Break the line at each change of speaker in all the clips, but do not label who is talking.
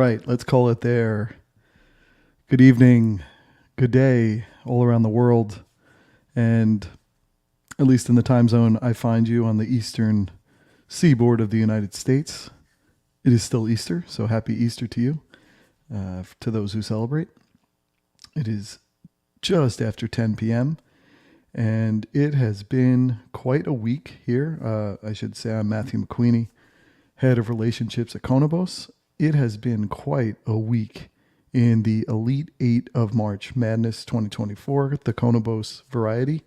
right, let's call it there. Good evening, good day, all around the world. And at least in the time zone I find you on the eastern seaboard of the United States. It is still Easter, so happy Easter to you, to those who celebrate. It is just after 10 p.m., and it has been quite a week here. I should say I'm Matthew McQueenie, head of relationships at Konabos. It has been quite a week in the Elite 8 of March Madness 2024, the Konabos variety.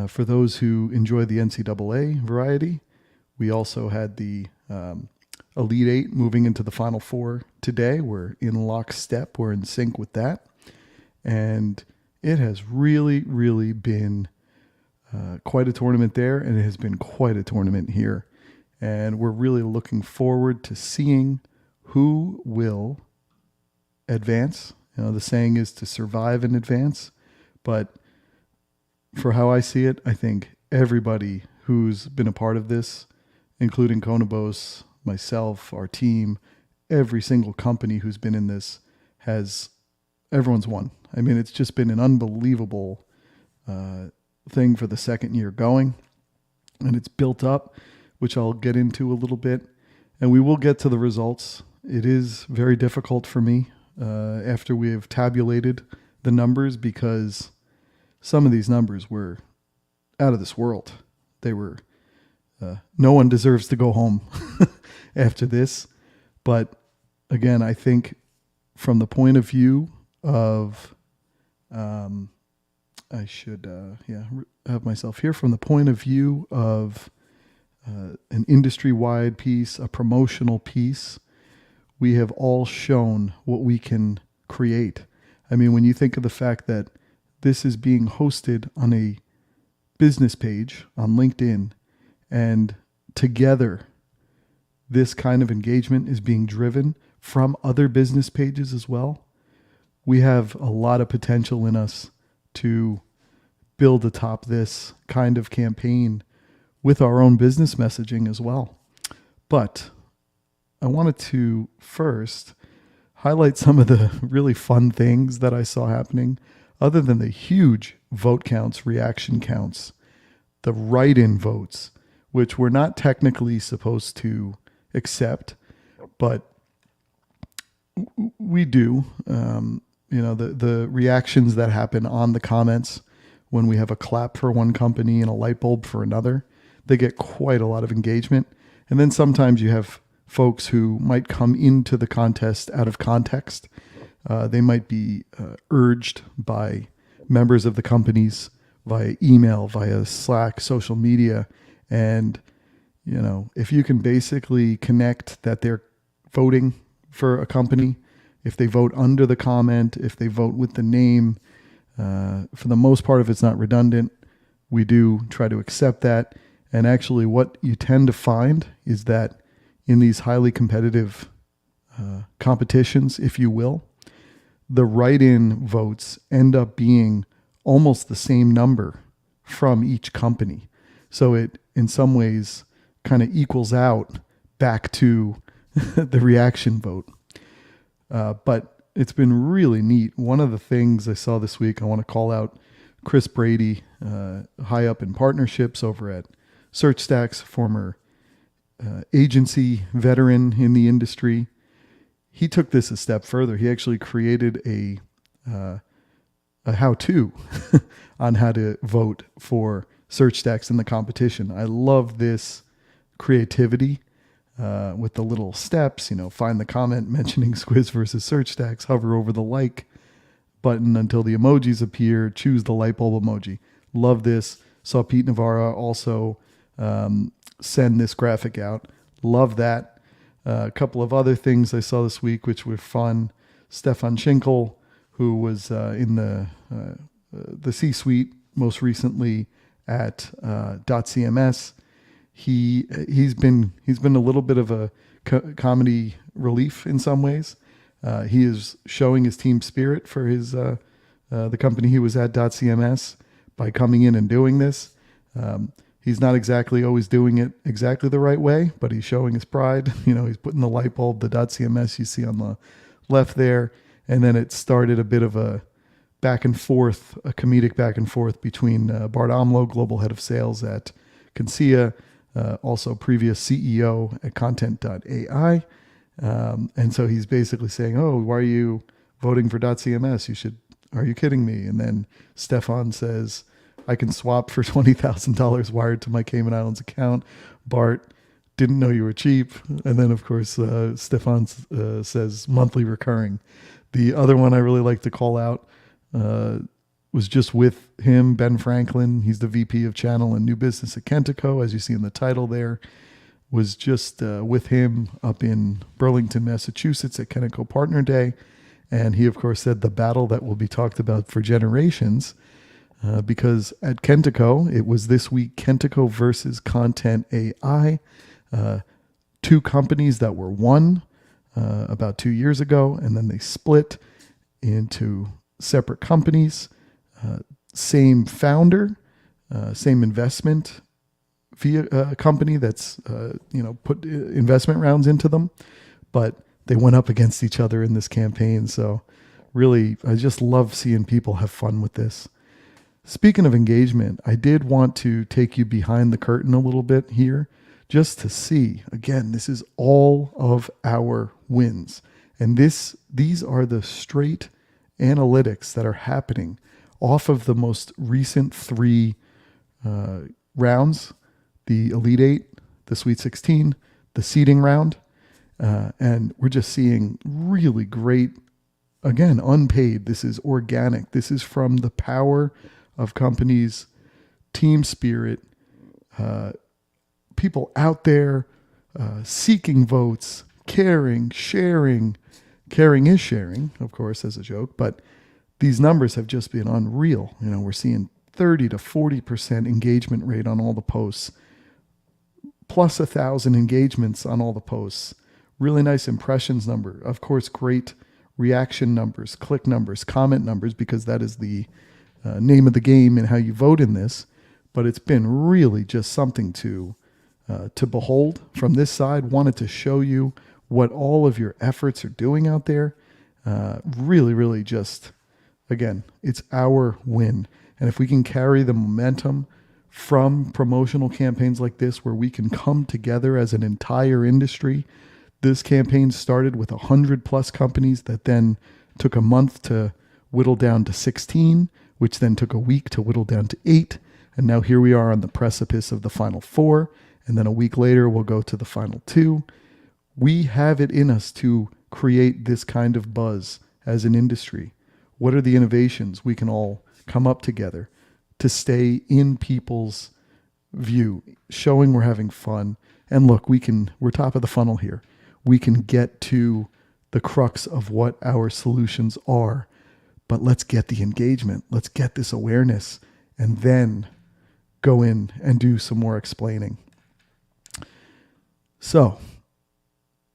For those who enjoy the NCAA variety, we also had the Elite 8 moving into the Final Four today. We're in lockstep. We're in sync with that. And it has really, really been quite a tournament there, and it has been quite a tournament here. And we're really looking forward to seeing who will advance. You know, the saying is to survive and advance. But for how I see it, I think everybody who's been a part of this, including Konabos, myself, our team, every single company who's been in this, everyone's won. I mean, it's just been an unbelievable thing for the second year going. And it's built up, which I'll get into a little bit. And we will get to the results. It is very difficult for me after we have tabulated the numbers, because some of these numbers were out of this world. They were, no one deserves to go home after this. But again, I think from the point of view of, I should have myself here, from the point of view of an industry-wide piece, a promotional piece, we have all shown what we can create. I mean, when you think of the fact that this is being hosted on a business page on LinkedIn, and together this kind of engagement is being driven from other business pages as well, we have a lot of potential in us to build atop this kind of campaign with our own business messaging as well. But I wanted to first highlight some of the really fun things that I saw happening, other than the huge vote counts, reaction counts, the write-in votes, which we're not technically supposed to accept, but we do. The reactions that happen on the comments when we have a clap for one company and a light bulb for another, they get quite a lot of engagement. And then sometimes you have folks who might come into the contest out of context. They might be urged by members of the companies via email, via Slack, social media. And, if you can basically connect that they're voting for a company, if they vote under the comment, if they vote with the name, for the most part, if it's not redundant, we do try to accept that. And actually what you tend to find is that in these highly competitive competitions, if you will, the write-in votes end up being almost the same number from each company. So it, in some ways, kind of equals out back to the reaction vote. But it's been really neat. One of the things I saw this week, I want to call out Chris Brady, high up in partnerships over at SearchStack's, former agency veteran in the industry. He took this a step further. He actually created a how-to on how to vote for SearchStacks in the competition. I love this creativity with the little steps. Find the comment mentioning Squiz versus SearchStacks, hover over the like button until the emojis appear, choose the light bulb emoji. Love this. Saw Pete Navarra also send this graphic out. Love that. A couple of other things I saw this week which were fun. Stefan Schinkel, who was in the C-suite most recently at .cms. He's been a little bit of a comedy relief in some ways. He is showing his team spirit for his the company he was at .cms by coming in and doing this. He's not exactly always doing it exactly the right way, but he's showing his pride. He's putting the light bulb, the .cms you see on the left there. And then it started a bit of a back and forth, a comedic back and forth between Bart Omlo, global head of sales at Consia, also previous CEO at Content.ai. And so he's basically saying, oh, why are you voting for .cms? Are you kidding me? And then Stefan says, I can swap for $20,000 wired to my Cayman Islands account. Bart, didn't know you were cheap. And then, of course, Stefan says monthly recurring. The other one I really like to call out was just with him, Ben Franklin. He's the VP of Channel and New Business at Kentico, as you see in the title there. Was just with him up in Burlington, Massachusetts at Kentico Partner Day. And he, of course, said the battle that will be talked about for generations. Because at Kentico, it was this week, Kentico versus Content AI, two companies that were one about 2 years ago, and then they split into separate companies, same founder, same investment via company that's put investment rounds into them, but they went up against each other in this campaign. So really, I just love seeing people have fun with this. Speaking of engagement, I did want to take you behind the curtain a little bit here just to see, again, this is all of our wins. And these are the straight analytics that are happening off of the most recent three rounds, the Elite Eight, the Sweet 16, the seeding round. And we're just seeing really great, again, unpaid. This is organic. This is from the power of companies, team spirit, people out there seeking votes, caring, sharing. Caring is sharing, of course, as a joke, but these numbers have just been unreal. We're seeing 30 to 40% engagement rate on all the posts, plus 1,000 engagements on all the posts. Really nice impressions number. Of course, great reaction numbers, click numbers, comment numbers, because that is the name of the game and how you vote in this. But it's been really just something to behold from this side. Wanted to show you what all of your efforts are doing out there. Really, really just, again, it's our win. And if we can carry the momentum from promotional campaigns like this, where we can come together as an entire industry. This campaign started with 100 plus companies that then took a month to whittle down to 16, which then took a week to whittle down to 8. And now here we are on the precipice of the final 4. And then a week later, we'll go to the final 2. We have it in us to create this kind of buzz as an industry. What are the innovations we can all come up together to stay in people's view, showing we're having fun? And look, we're top of the funnel here. We can get to the crux of what our solutions are, but let's get the engagement. Let's get this awareness and then go in and do some more explaining. So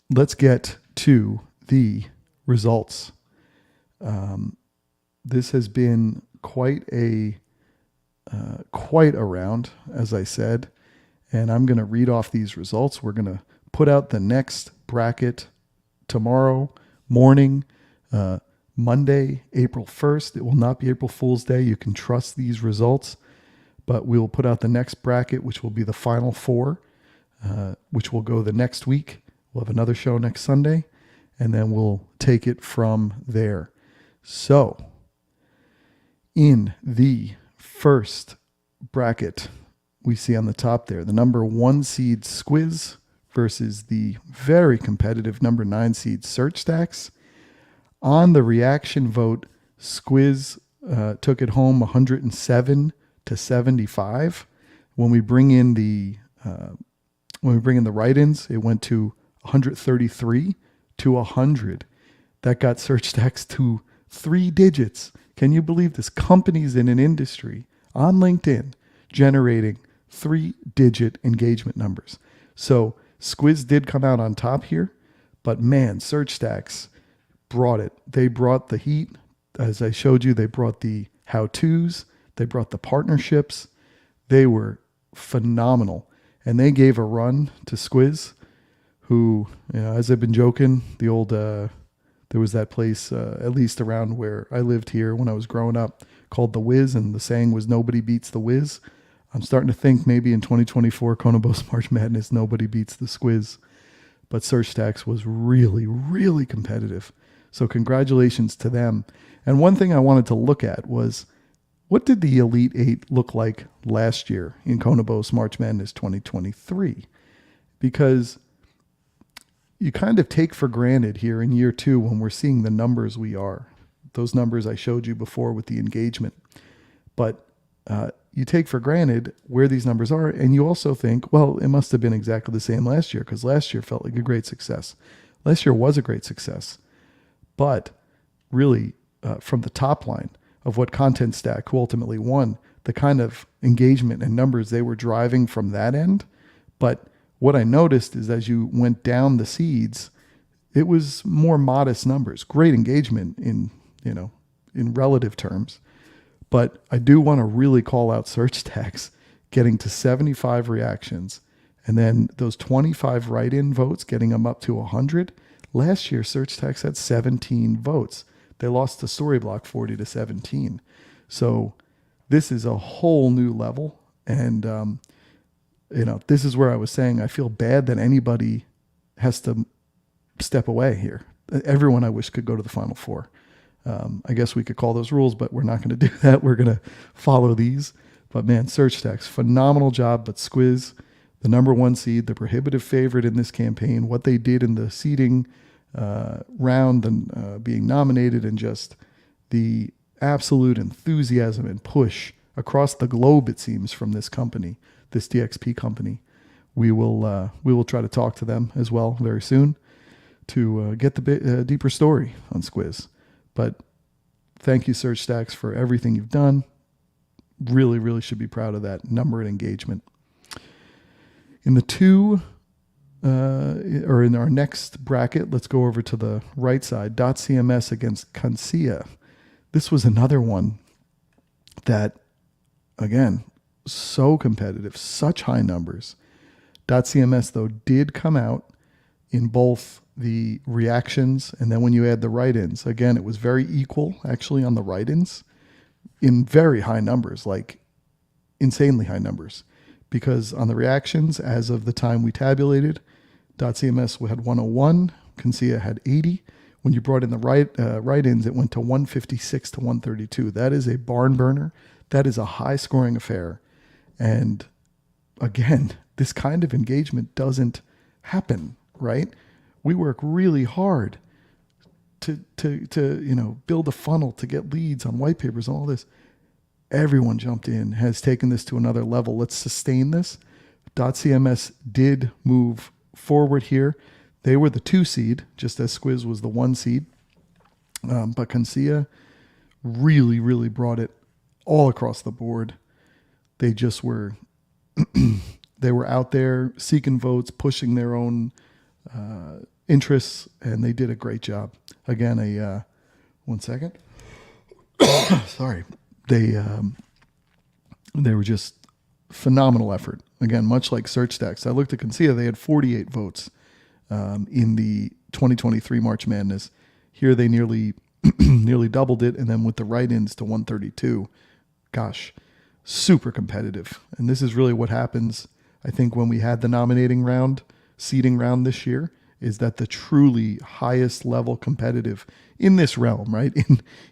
let's get to the results. This has been quite a round, as I said, and I'm going to read off these results. We're going to put out the next bracket tomorrow morning, Monday, April 1st. It will not be April Fool's Day. You can trust these results, but we'll put out the next bracket, which will be the final 4, which will go the next week. We'll have another show next Sunday, and then we'll take it from there. So, in the first bracket, we see on the top there, the number 1 seed Squiz versus the very competitive number 9 seed Search Stacks. On the reaction vote, Squiz took it home 107 to 75. When we bring in the write-ins, it went to 133 to 100. That got Search Stacks to 3 digits. Can you believe this? Companies in an industry on LinkedIn generating 3-digit engagement numbers. So Squiz did come out on top here, but man, Search Stacks brought it. They brought the heat. As I showed you, they brought the how-tos. They brought the partnerships. They were phenomenal. And they gave a run to Squiz, who, as I've been joking, the old, there was that place, at least around where I lived here when I was growing up, called The Wiz, and the saying was nobody beats the Wiz. I'm starting to think maybe in 2024, Konabos March Madness, nobody beats the Squiz. But SearchStax was really, really competitive. So congratulations to them. And one thing I wanted to look at was, what did the Elite Eight look like last year in Konabos March Madness 2023? Because you kind of take for granted here in year two when we're seeing the numbers we are. Those numbers I showed you before with the engagement. But you take for granted where these numbers are, and you also think, well, it must have been exactly the same last year, because last year felt like a great success. Last year was a great success. But really, from the top line of what Content Stack, who ultimately won, the kind of engagement and numbers they were driving from that end. But what I noticed is as you went down the seeds, it was more modest numbers. Great engagement in relative terms. But I do want to really call out SearchStax getting to 75 reactions, and then those 25 write-in votes getting them up to 100. Last year, SearchStax had 17 votes. They lost to Storyblock 40-17. So this is a whole new level. And, this is where I was saying I feel bad that anybody has to step away here. Everyone I wish could go to the Final Four. I guess we could call those rules, but we're not going to do that. We're going to follow these. But man, SearchStax, phenomenal job. But Squiz, the number one seed, the prohibitive favorite in this campaign, what they did in the seeding round and being nominated, and just the absolute enthusiasm and push across the globe, it seems, from this company, this DXP company. We will try to talk to them as well very soon to get the deeper story on Squiz. But thank you, SearchStax, for everything you've done. Really, really should be proud of that number and engagement. In the in our next bracket, let's go over to the right side. .cms against Kancia. This was another one that, again, so competitive, such high numbers. .cms, though, did come out in both the reactions, and then when you add the write-ins, again, it was very equal actually on the write-ins in very high numbers, like insanely high numbers, because on the reactions, as of the time we tabulated, .cms had 101, Kancia had 80. When you brought in the write-ins, it went to 156 to 132. That is a barn burner. That is a high-scoring affair. And again, this kind of engagement doesn't happen, right? We work really hard to build a funnel to get leads on white papers and all this. Everyone jumped in, has taken this to another level. Let's sustain this. .cms did move forward here. They were the 2 seed, just as Squiz was the 1 seed. But Kancia really, really brought it all across the board. They just were, they were out there seeking votes, pushing their own interests, and they did a great job. Again, 1 second. Sorry. They were just phenomenal effort. Again, much like SearchStax. I looked at Kancia, they had 48 votes in the 2023 March Madness. Here they nearly doubled it, and then with the write-ins to 132. Gosh, super competitive. And this is really what happens, I think, when we had the nominating round, seeding round this year, is that the truly highest level competitive in this realm, right?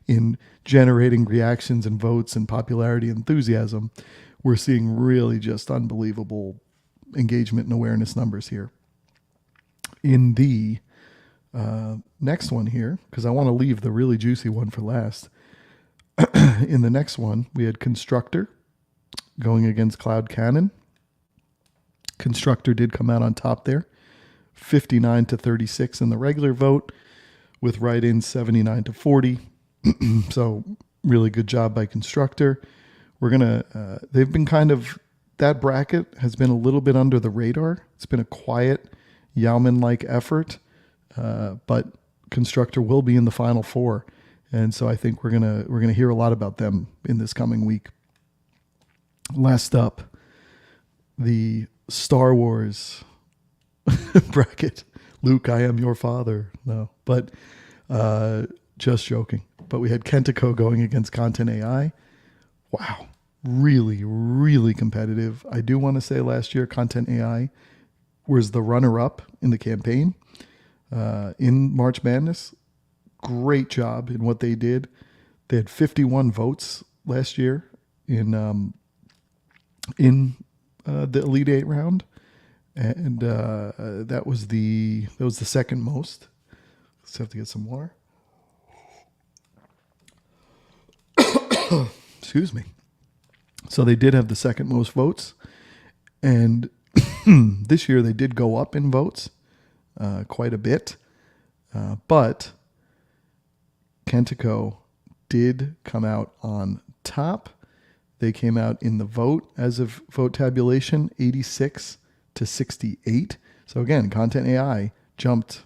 In generating reactions and votes and popularity and enthusiasm, we're seeing really just unbelievable engagement and awareness numbers here. In the next one here, because I want to leave the really juicy one for last. In the next one, we had Constructor going against Cloud Cannon. Constructor did come out on top there, 59 to 36 in the regular vote, with write-ins 79 to 40. So really good job by Constructor. We're gonna. They've been kind of, that bracket has been a little bit under the radar. It's been a quiet, Yauman-like effort, but Constructor will be in the Final Four, and so I think we're gonna hear a lot about them in this coming week. Last up, the Star Wars bracket. Luke, I am your father. No, but just joking. But we had Kentico going against Content AI. Wow. Really, really competitive. I do want to say last year, Content AI was the runner-up in the campaign in March Madness. Great job in what they did. They had 51 votes last year in the Elite Eight round, and that was the second most. Let's have to get some water. Excuse me. So they did have the second most votes, and this year they did go up in votes quite a bit, but Kentico did come out on top. They came out in the vote as of vote tabulation, 86 to 68. So again, Content AI jumped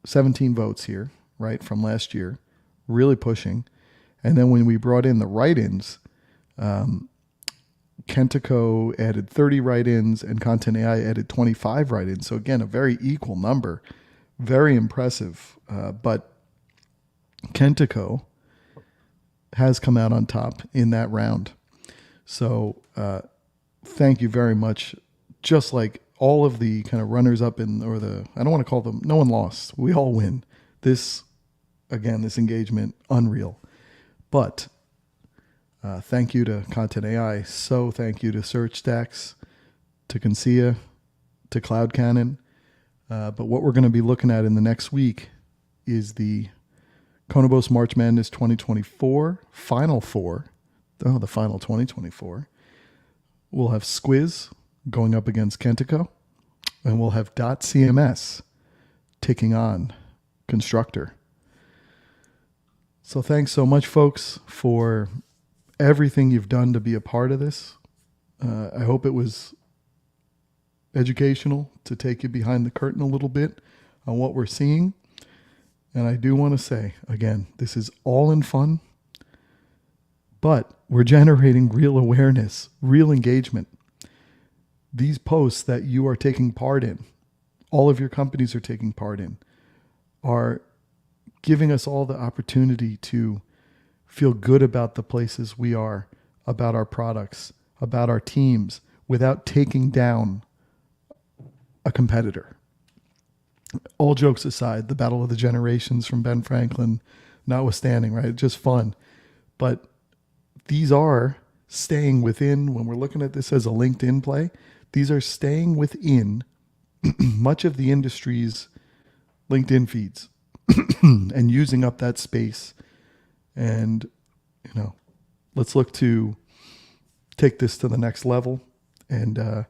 17 votes here, right, from last year, really pushing. And then when we brought in the write-ins, Kentico added 30 write-ins and Content AI added 25 write-ins. So again, a very equal number, very impressive. But Kentico has come out on top in that round. So thank you very much. Just like all of the kind of runners up I don't want to call them, no one lost. We all win. This engagement, unreal. But thank you to Content AI. So thank you to Search Stacks, to Consia, to Cloud Cannon. But what we're going to be looking at in the next week is the Konabos March Madness 2024 Final Four. Oh, the final 2024. We'll have Squiz going up against Kentico, and we'll have .cms taking on Constructor. So thanks so much, folks, for everything you've done to be a part of this. I hope it was educational to take you behind the curtain a little bit on what we're seeing. And I do want to say, again, this is all in fun, but we're generating real awareness, real engagement. These posts that you are taking part in, all of your companies are taking part in, are giving us all the opportunity to feel good about the places we are, about our products, about our teams, without taking down a competitor. All jokes aside, the battle of the generations from Ben Franklin notwithstanding, right? Just fun. But these are staying within, when we're looking at this as a LinkedIn play, these are staying within much of the industry's LinkedIn feeds and using up that space. And, let's look to take this to the next level. And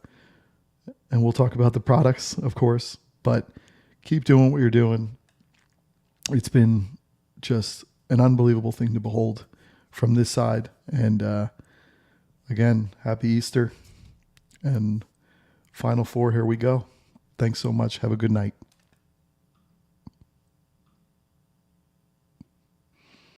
we'll talk about the products, of course, but keep doing what you're doing. It's been just an unbelievable thing to behold from this side. And again, happy Easter. And Final Four, here we go. Thanks so much. Have a good night.